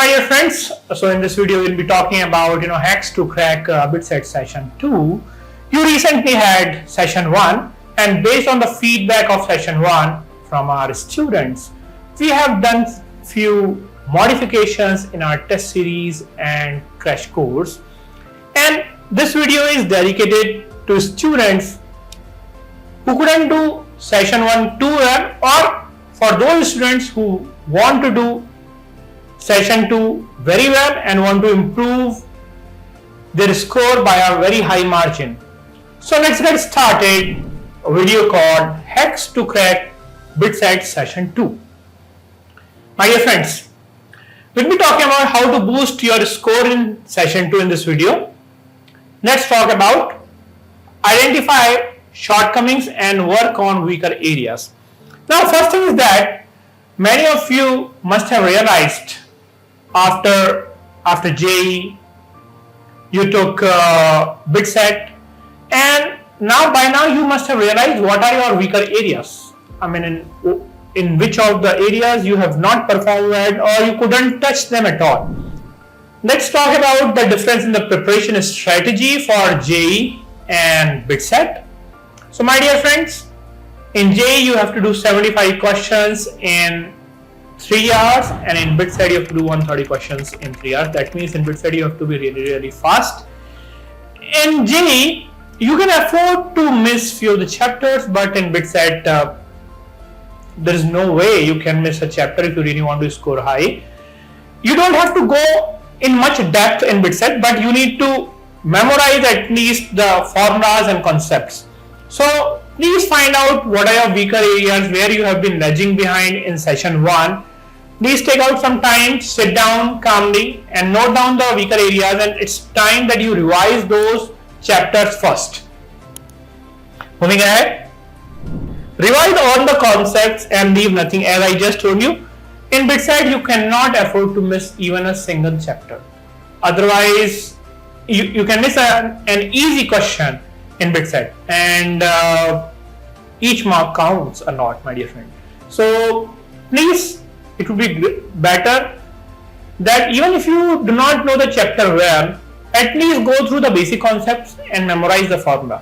my dear friends, so in this video we'll be talking about hacks to crack BITSAT Session 2. You recently had Session 1, and based on the feedback of Session 1 from our students, we have done few modifications in our test series and crash course. And this video is dedicated to students who couldn't do Session 1 too well, or for those students who want to do Session 2 very well and want to improve their score by a very high margin. So let's get started. A video called Hacks to Crack BITSAT Session 2. My dear friends, we'll be talking about how to boost your score in Session 2 in this video. Let's talk about identify shortcomings and work on weaker areas. Now, first thing is that many of you must have realized after JEE, you took BITSAT, and by now you must have realized what are your weaker areas. I mean, in which of the areas you have not performed well or you couldn't touch them at all. Let's talk about the difference in the preparation strategy for JEE and BITSAT. So my dear friends, in JEE you have to do 75 questions in 3 hours, and in BITSAT you have to do 130 questions in 3 hours. That means in BITSAT you have to be really fast. In JEE you can afford to miss few of the chapters, but in BITSAT there is no way you can miss a chapter if you really want to score high. You don't have to go in much depth in BITSAT, but you need to memorize at least the formulas and concepts. So please find out what are your weaker areas where you have been lagging behind in Session 1. Please take out some time, sit down calmly and note down the weaker areas, and it's time that you revise those chapters first. Moving ahead, revise all the concepts and leave nothing. As I just told you, in BITSAT you cannot afford to miss even a single chapter. Otherwise, you can miss an easy question in BITSAT, and each mark counts a lot, my dear friend. So please, it would be better that even if you do not know the chapter well, at least go through the basic concepts and memorize the formula.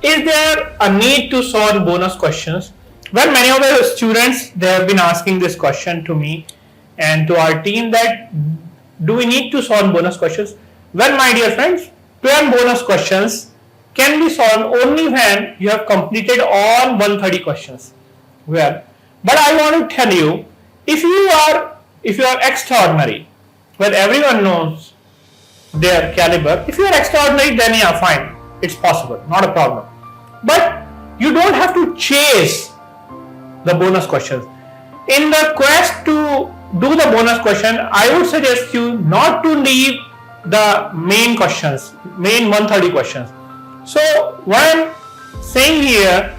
Is there a need to solve bonus questions? Well, many of the students, they have been asking this question to me and to our team, that do we need to solve bonus questions? Well, my dear friends, 12 bonus questions can be solved only when you have completed all 130 questions. Well, but I want to tell you, if you are extraordinary, well, everyone knows their caliber. If you are extraordinary, then yeah, fine, it's possible, not a problem. But you don't have to chase the bonus questions. In the quest to do the bonus question, I would suggest you not to leave the main questions, main 130 questions. So what I'm saying here,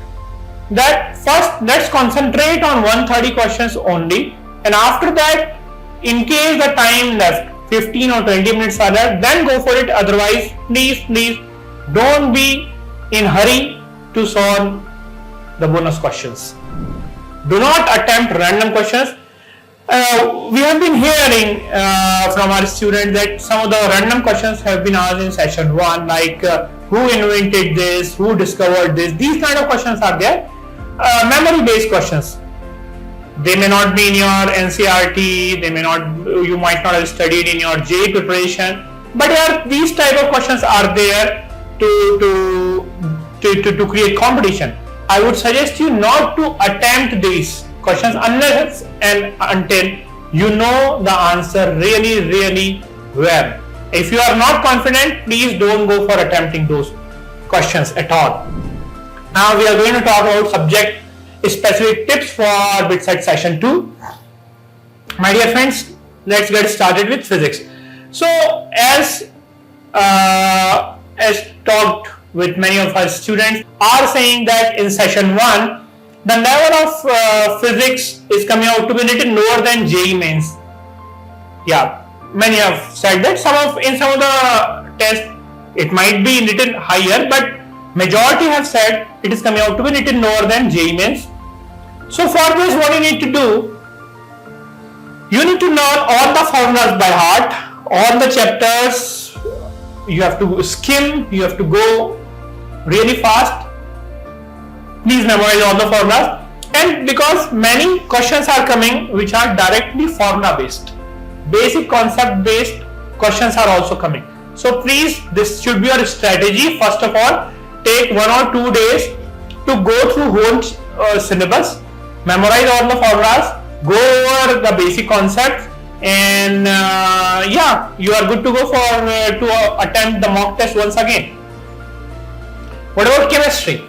that first let's concentrate on 130 questions only, and after that, in case the time left 15 or 20 minutes are left, then go for it. Otherwise, please don't be in hurry to solve the bonus questions. Do not attempt random questions. We have been hearing from our students that some of the random questions have been asked in Session 1, like who invented this, who discovered this. These kind of questions are there. Memory based questions. They may not be in your NCRT, you might not have studied in your JEE preparation, but yeah, these type of questions are there to create competition. I would suggest you not to attempt these questions unless and until you know the answer really well. If you are not confident, please don't go for attempting those questions at all. Now we are going to talk about subject specific tips for BITSAT Session 2. My dear friends, let's get started with physics. So as talked with many of our students are saying that in Session 1, the level of physics is coming out to be a little lower than JEE mains. Yeah, many have said that. In some of the tests it might be a little higher, but majority have said it is coming out to be a little lower than JEE mains. So for this, what you need to do, You need to learn all the formulas by heart, all the chapters. You have to skim, you have to go really fast. Please memorize all the formulas. And because many questions are coming which are directly formula based, basic concept based questions are also coming. So please, this should be your strategy. First of all, take 1 or 2 days to go through whole syllabus, memorize all the formulas, go over the basic concepts, and yeah, you are good to go for to attempt the mock test once again. What about chemistry?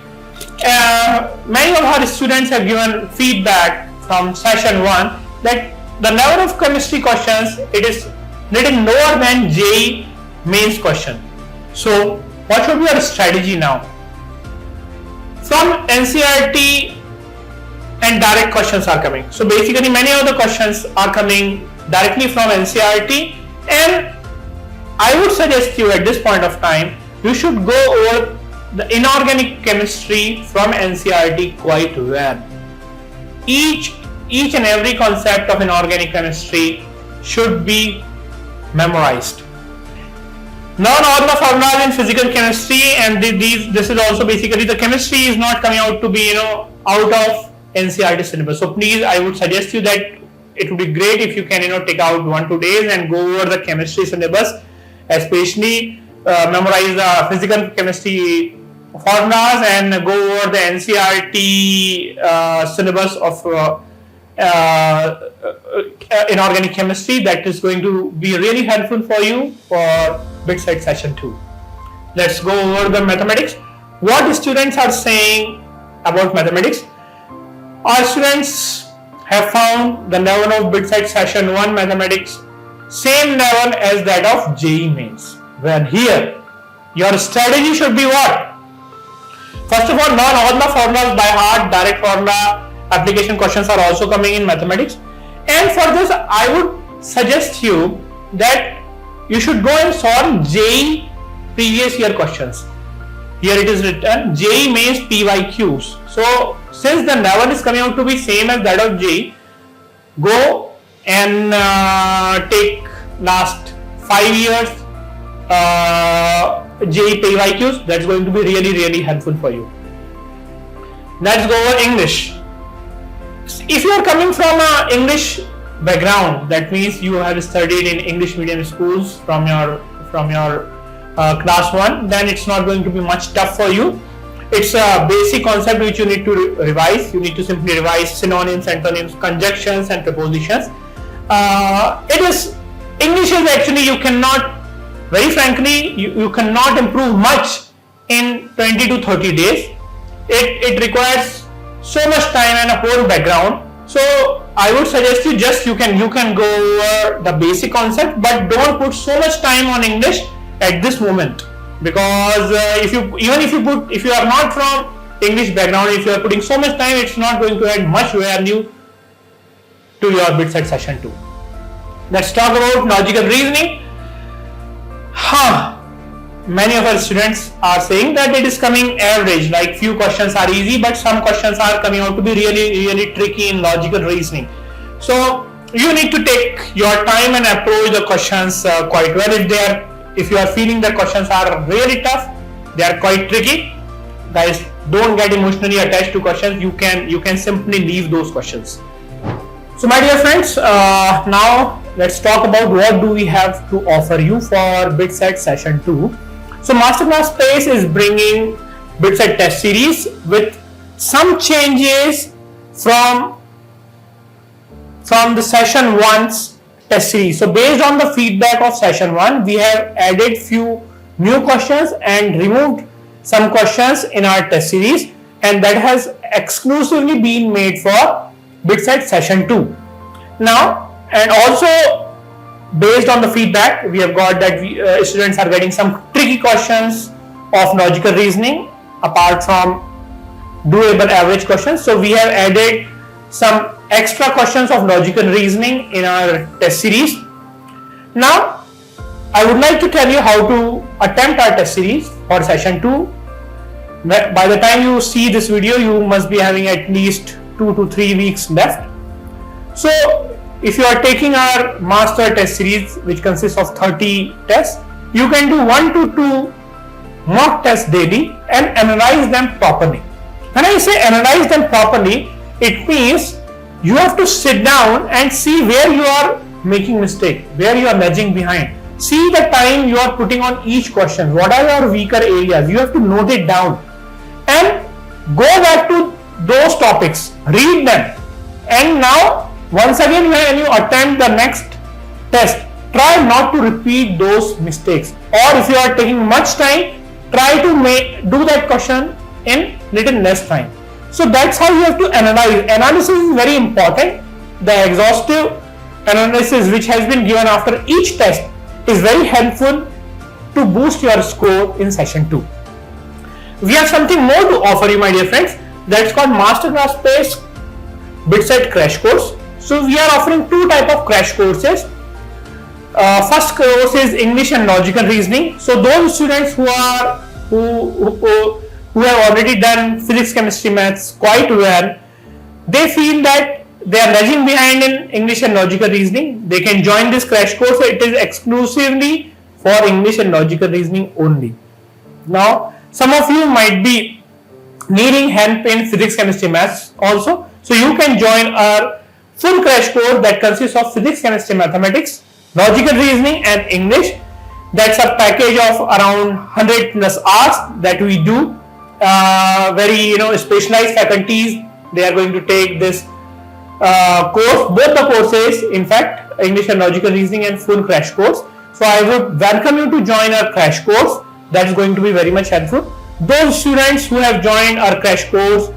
Many of our students have given feedback from session 1 that the level of chemistry questions, it is little lower than JEE mains question. So what should be our strategy now? From NCERT and direct questions are coming. So basically many of the questions are coming directly from NCERT, and I would suggest you at this point of time, you should go over the inorganic chemistry from NCERT quite well. Each and every concept of inorganic chemistry should be memorized. Learn all the formulas in physical chemistry, and this is also basically the chemistry is not coming out to be out of NCERT syllabus. So please, I would suggest you that it would be great if you can take out 1-2 days and go over the chemistry syllabus, especially memorize the physical chemistry formulas and go over the NCERT syllabus of inorganic chemistry. That is going to be really helpful for you for BITSAT session 2. Let's go over the mathematics. What students are saying about mathematics? Our students have found the level of BITSAT session 1 mathematics same level as that of JEE mains. Well, here your strategy should be what? First of all, learn all the formulas by heart. Direct formula application questions are also coming in mathematics, and for this I would suggest you that you should go and solve JEE previous year questions. Here it is written JEE mains PYQs. So since the level is coming out to be same as that of JEE, go and take last 5 years JEE PYQs. That's going to be really helpful for you. Let's go over English. If you are coming from an English background, that means you have studied in English medium schools from your class 1, then it's not going to be much tough for you. It's a basic concept which you need to revise. You need to simply revise synonyms, antonyms, conjunctions and prepositions. English is actually, you cannot, very frankly, you cannot improve much in 20 to 30 days. It requires so much time and a whole background. So I would suggest you can go over the basic concept, but don't put so much time on English at this moment, because if you are not from English background, if you are putting so much time, it's not going to add much value to your BITSAT session 2. Let's talk about logical reasoning. Many of our students are saying that it is coming average, like few questions are easy, but some questions are coming out to be really tricky in logical reasoning. So you need to take your time and approach the questions quite well. If you are feeling the questions are really tough, they are quite tricky, guys, don't get emotionally attached to questions. You can simply leave those questions. So my dear friends, now let's talk about what do we have to offer you for BITSAT session 2. So Masterclass Space is bringing BITSAT test series with some changes from the session 1's test series. So based on the feedback of session 1, we have added few new questions and removed some questions in our test series, and that has exclusively been made for BITSAT session 2. Now, and also based on the feedback, we have got that students are getting some tricky questions of logical reasoning apart from doable average questions. So we have added some extra questions of logical reasoning in our test series. Now, I would like to tell you how to attempt our test series for session 2. By the time you see this video, you must be having at least 2 to 3 weeks left. So if you are taking our master test series, which consists of 30 tests, you can do 1 to 2 mock tests daily and analyze them properly. When I say analyze them properly, it means you have to sit down and see where you are making mistake, where you are lagging behind. See the time you are putting on each question. What are your weaker areas? You have to note it down and go back to those topics, read them, and now once again when you attempt the next test, try not to repeat those mistakes, or if you are taking much time, try to do that question in little less time. So that's how you have to analyze. Analysis is very important. The exhaustive analysis which has been given after each test is very helpful to boost your score in session 2. We have something more to offer you, my dear friends. That's called Masterclass based BITSAT crash course. So we are offering 2 types of crash courses. First course is English and Logical Reasoning. So those students who have already done physics, chemistry, maths quite well, they feel that they are lagging behind in English and Logical Reasoning, they can join this crash course. It is exclusively for English and Logical Reasoning only. Now, some of you might be needing help in physics, chemistry, maths also. So you can join our full crash course that consists of physics, chemistry, mathematics, logical reasoning and English. That's a package of around 100 plus hours that we do. Very specialized faculties, they are going to take this course, both the courses, in fact, English and Logical Reasoning and full crash course. So I would welcome you to join our crash course. That's going to be very much helpful. Those students who have joined our crash course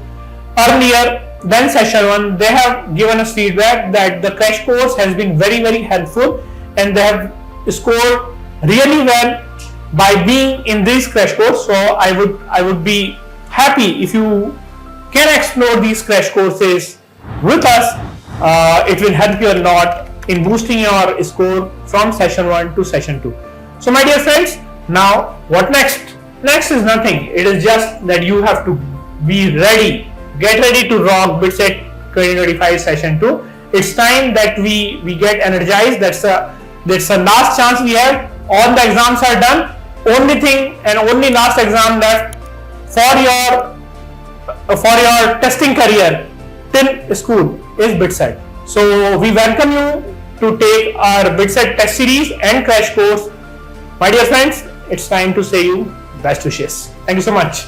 earlier than session 1, they have given us feedback that the crash course has been very, very helpful and they have scored really well by being in this crash course. So I would be happy if you can explore these crash courses with us. It will help you a lot in boosting your score from session 1 to session 2. So my dear friends, now what next? Next is nothing. It is just that you have to be ready. Get ready to rock BITSAT 2025 session 2. It's time that we get energized. That's the last chance we have. All the exams are done. Only thing and only last exam left for your testing career till school is BITSAT. So we welcome you to take our BITSAT test series and crash course. My dear friends, it's time to say you best wishes. Thank you so much.